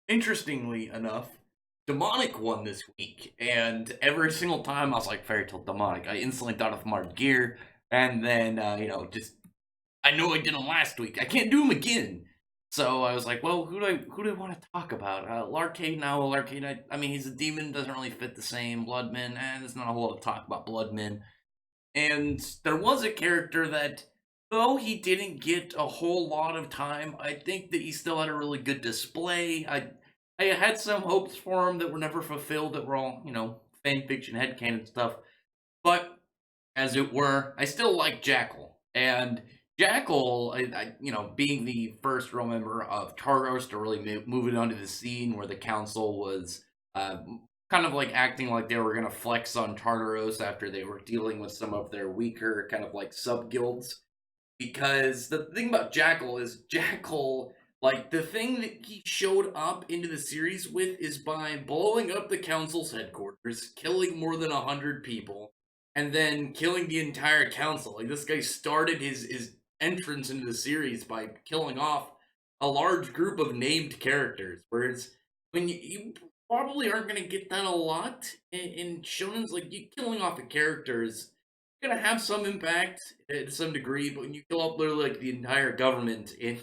Interestingly enough, Demonic won this week, and every single time I was like, Fairy Tale Demonic, I instantly thought of Mark Gear, and then, just I know I did him last week. I can't do him again. So I was like, well, who do I want to talk about? Larcade now. Larcade. I mean, he's a demon. Doesn't really fit the same. Bloodman. There's not a whole lot of talk about Bloodman. And there was a character that, though he didn't get a whole lot of time, I think that he still had a really good display. I had some hopes for him that were never fulfilled. That were all fan fiction, headcanon stuff. But as it were, I still like Jackal. And Jackal, being the first real member of Tardos to really move it onto the scene where the council was uh, kind of like acting like they were going to flex on Tartaros after they were dealing with some of their weaker kind of like sub guilds. Because the thing about Jackal is Jackal, like the thing that he showed up into the series with is by blowing up the council's headquarters, killing more than 100 people, and then killing the entire council. Like this guy started his entrance into the series by killing off a large group of named characters. Whereas when you probably aren't going to get that a lot in shonens, like you killing off a character is gonna have some impact to some degree, but when you kill up literally like the entire government in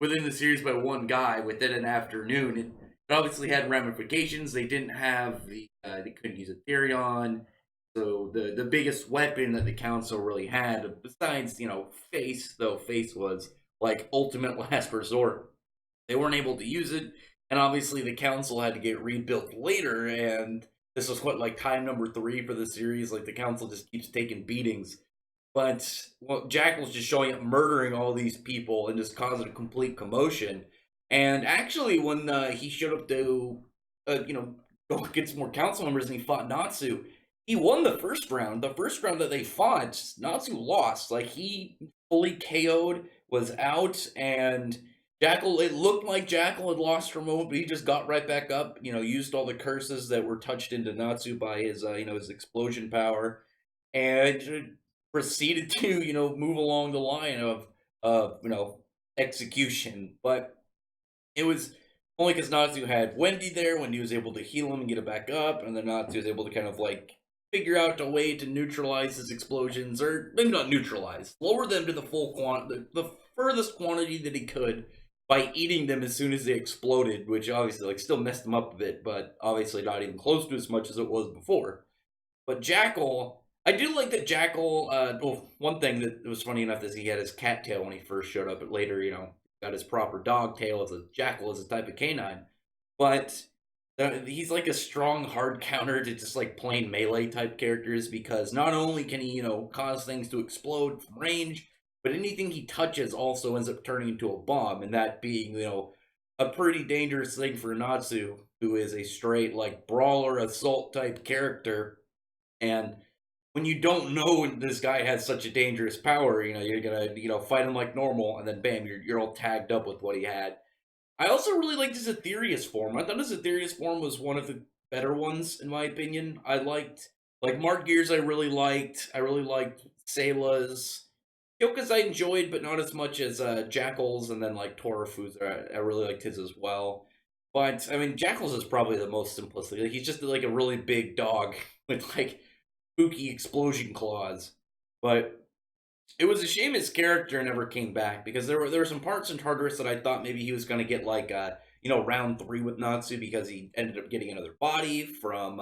within the series by one guy within an afternoon, it obviously had ramifications. They didn't have they couldn't use Ethereon, so the biggest weapon that the council really had, besides face, though face was like ultimate last resort, they weren't able to use it, and obviously the council had to get rebuilt later, and this was what like time number three for the series. Like the council just keeps taking beatings, but well, Jackal's just showing up, murdering all these people, and just causing a complete commotion. And actually, when he showed up to, go against more council members, and he fought Natsu, he won the first round. The first round that they fought, Natsu lost. Like he fully KO'd, was out, and Jackal, it looked like Jackal had lost for a moment, but he just got right back up, used all the curses that were touched into Natsu by his explosion power, and proceeded to, move along the line of execution. But it was only because Natsu had Wendy there. Wendy was able to heal him and get it back up, and then Natsu was able to kind of like figure out a way to neutralize his explosions, or maybe not neutralize, lower them to the full the furthest quantity that he could by eating them as soon as they exploded, which obviously like still messed them up a bit, but obviously not even close to as much as it was before. But Jackal, I do like that Jackal. Well, one thing that was funny enough is he had his cat tail when he first showed up, but later, got his proper dog tail as a Jackal as a type of canine. But he's like a strong hard counter to just like plain melee type characters, because not only can he, cause things to explode from range, but anything he touches also ends up turning into a bomb, and that being, a pretty dangerous thing for Natsu, who is a straight like brawler assault type character. And when you don't know this guy has such a dangerous power, you're gonna fight him like normal, and then bam, you're all tagged up with what he had. I also really liked his Aetherius form. I thought his Aetherius form was one of the better ones in my opinion. I liked like Mark Gears. I really liked. I really liked Sayla's. Kyoka's I enjoyed, but not as much as Jackal's, and then like Torafu's. I really liked his as well. But I mean, Jackal's is probably the most simplistic. Like, he's just like a really big dog with like spooky explosion claws. But it was a shame his character never came back, because there were some parts in Tartarus that I thought maybe he was going to get like round three with Natsu, because he ended up getting another body from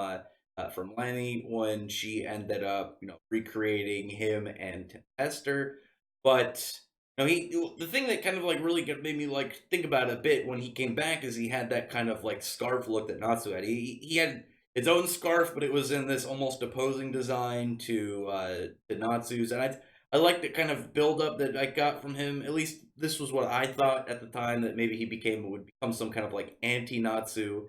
Lenny when she ended up recreating him and Esther. But the thing that kind of like really made me like think about it a bit when he came back is he had that kind of like scarf look that Natsu had. He had its own scarf, but it was in this almost opposing design to Natsu's, and I like the kind of build up that I got from him. At least this was what I thought at the time, that maybe would become some kind of like anti Natsu.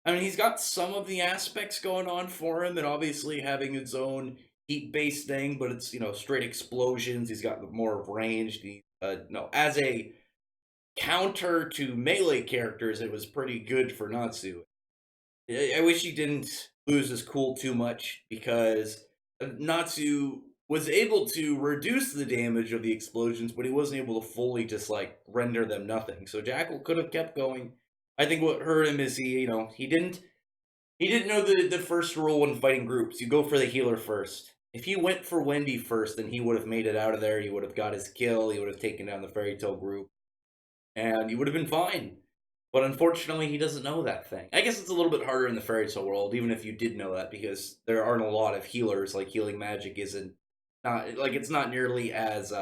I mean, he's got some of the aspects going on for him, and obviously having his own heat based thing, but it's straight explosions. He's got more range. No, as a counter to melee characters, it was pretty good for Natsu. I wish he didn't lose his cool too much, because Natsu was able to reduce the damage of the explosions, but he wasn't able to fully just like render them nothing. So Jackal could have kept going. I think what hurt him is he didn't know the first rule when fighting groups. You go for the healer first. If he went for Wendy first, then he would have made it out of there. He would have got his kill. He would have taken down the fairy tale group, and he would have been fine. But unfortunately, he doesn't know that thing. I guess it's a little bit harder in the fairy tale world, even if you did know that, because there aren't a lot of healers. Like healing magic isn't not like it's not nearly as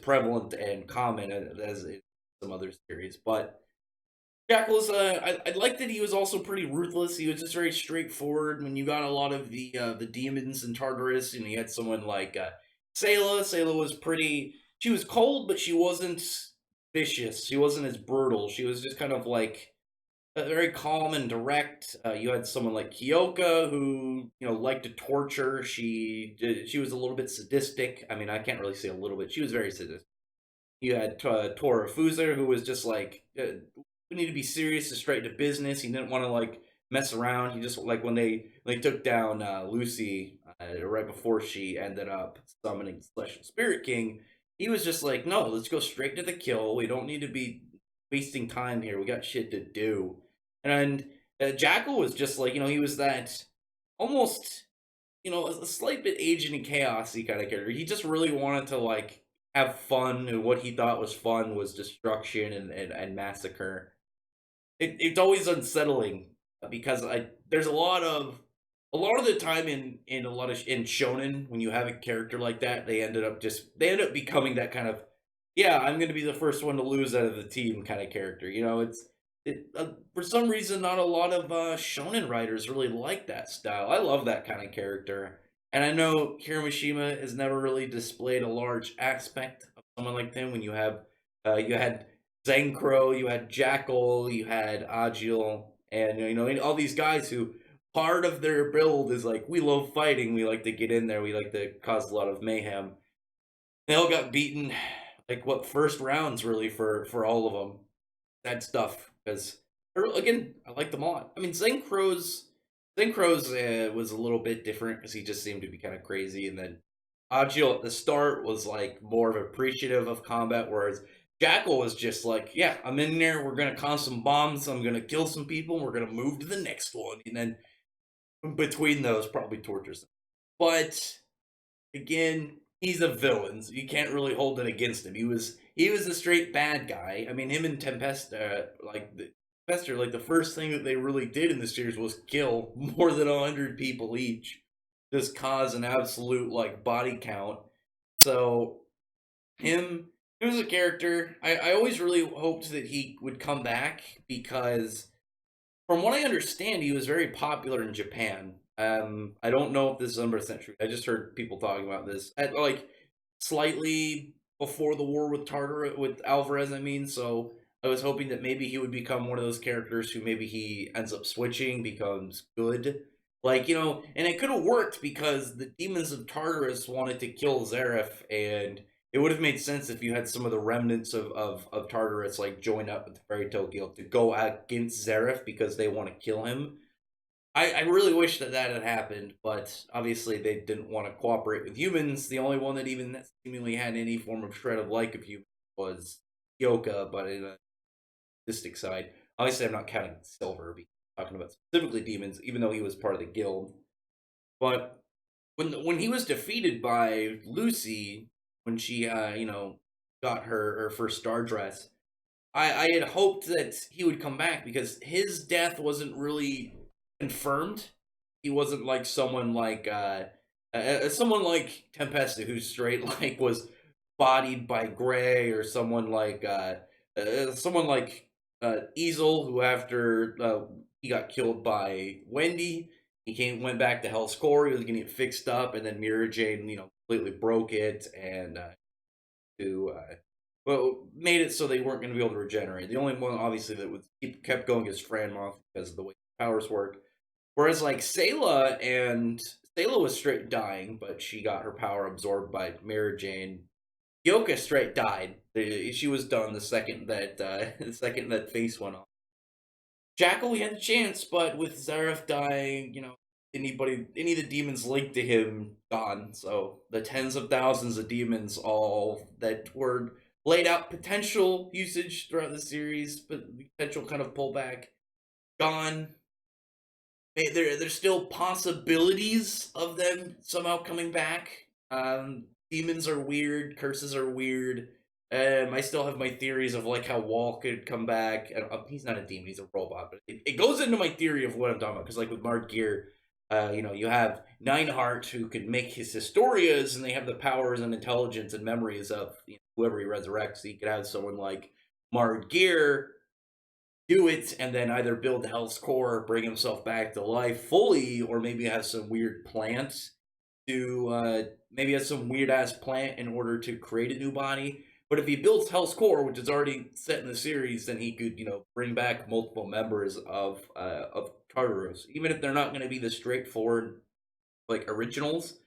prevalent and common as in some other series. But Jackal was I like that he was also pretty ruthless. He was just very straightforward. When you got a lot of the demons in Tartarus, and you had someone like Sayla. Sayla was pretty. She was cold, but she wasn't vicious. She wasn't as brutal. She was just kind of like very calm and direct. You had someone like Kyoka who liked to torture. She was a little bit sadistic. I mean, I can't really say a little bit. She was very sadistic. You had Tora Fuser, who was just like, we need to be serious and straight to business. He didn't want to like mess around. He just like when they took down Lucy right before she ended up summoning the Celestial Spirit King. He was just like, no, let's go straight to the kill. We don't need to be wasting time here. We got shit to do. And Jackal was just like, he was that almost a slight bit agent and chaosy kind of character. He just really wanted to like have fun, and what he thought was fun was destruction and massacre. It's always unsettling because I there's a lot of the time in a lot of in shonen when you have a character like that, they end up becoming that kind of, yeah, I'm going to be the first one to lose out of the team kind of character. For some reason not a lot of shonen writers really like that style. I love that kind of character. And I know Hiramishima has never really displayed a large aspect of someone like him. When you had Zenkro, you had Jackal, you had Agil, and all these guys who part of their build is like, we love fighting, we like to get in there, we like to cause a lot of mayhem. They all got beaten, like what first rounds really for all of them. That stuff because again, I like them all. I mean, Zenkro's was a little bit different because he just seemed to be kind of crazy, and then Agil at the start was like more of appreciative of combat, whereas Jackal was just like, yeah, I'm in there. We're gonna cause some bombs. I'm gonna kill some people. And we're gonna move to the next one, and then between those, probably tortures them. But again, he's a villain, so you can't really hold it against him. He was a straight bad guy. I mean, him and Tempesta, Tempesta, like the first thing that they really did in the series was kill more than 100 people each, just cause an absolute like body count. So him, he was a character. I always really hoped that he would come back because from what I understand, he was very popular in Japan. I don't know if this is 100% true. I just heard people talking about this at like slightly before the war with Tartar with Alvarez. I mean, so I was hoping that maybe he would become one of those characters who maybe he ends up switching, becomes good. Like, and it could have worked because the demons of Tartarus wanted to kill Zareth, and it would have made sense if you had some of the remnants of Tartarus like join up with the Fairy Tail Guild to go against Zareth because they want to kill him. I really wish that that had happened, but obviously they didn't want to cooperate with humans. The only one that even seemingly had any form of shred of like of human was Yoka, but in a sadistic side. Obviously, I'm not counting Silver, because I'm talking about specifically demons, even though he was part of the guild. But when he was defeated by Lucy, when she got her first star dress, I had hoped that he would come back because his death wasn't really confirmed. He wasn't like someone like Tempesta, who straight like was bodied by Gray, or someone like Easel, who after he got killed by Wendy, went back to Hell's Core. He was getting it fixed up, and then Mira Jane, completely broke it and to well, made it so they weren't going to be able to regenerate. The only one, obviously, that would kept going is Franmoth because of the way powers work. Whereas, like Sayla was straight dying, but she got her power absorbed by Mara Jane. Yoka straight died. She was done the second that face went off. Jackal, we had a chance, but with Zareth dying, any of the demons linked to him gone. So the tens of thousands of demons all that were laid out potential usage throughout the series, but potential kind of pullback gone. There's still possibilities of them somehow coming back. Demons are weird, curses are weird. I still have my theories of like how Wall could come back. He's not a demon; he's a robot. But it goes into my theory of what I'm talking about. Because like with Mark Gear, you have Nineheart who can make his Historias, and they have the powers and intelligence and memories of whoever he resurrects. So you could have someone like Mark Gear do it and then either build Hell's Core, bring himself back to life fully, or maybe have some weird plants to maybe have some weird ass plant in order to create a new body. But if he builds Hell's Core, which is already set in the series, then he could, bring back multiple members of Tartarus, even if they're not going to be the straightforward like originals.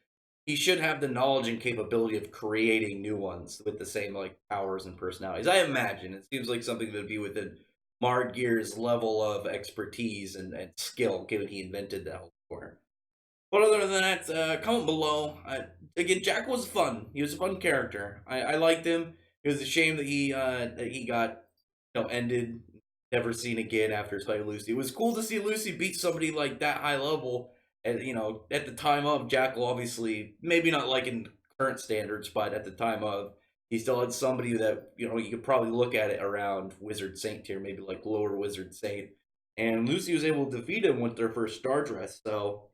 He should have the knowledge and capability of creating new ones with the same like powers and personalities. I imagine it seems like something that would be within Mark Gear's level of expertise and skill, given he invented the Health Corner. But other than that, comment below. Again, Jack was fun. He was a fun character. I liked him. It was a shame that he got ended, never seen again after his fight with Lucy. It was cool to see Lucy beat somebody like that high level. And at the time of Jackal, obviously, maybe not like in current standards, but at the time of, he still had somebody that you could probably look at it around Wizard Saint tier, maybe like lower Wizard Saint. And Lucy was able to defeat him with their first Star Dress, so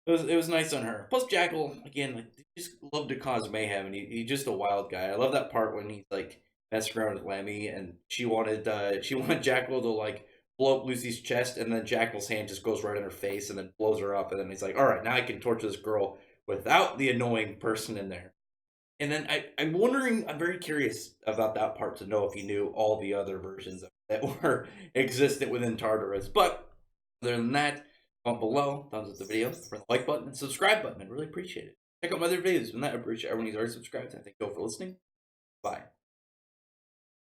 it was nice on her. Plus Jackal, again, like, he just loved to cause mayhem, and he's just a wild guy. I love that part when he's like messing around with Lemmy, and she wanted Jackal to like blow up Lucy's chest, and then Jackal's hand just goes right in her face, and then blows her up, and then he's like, "All right, now I can torture this girl without the annoying person in there." And then I'm very curious about that part to know if you knew all the other versions that were existent within Tartarus. But other than that, comment below, thumbs up the video, press the like button, and subscribe button. I'd really appreciate it. Check out my other videos. When that, I appreciate everyone who's already subscribed. And thank you all for listening. Bye.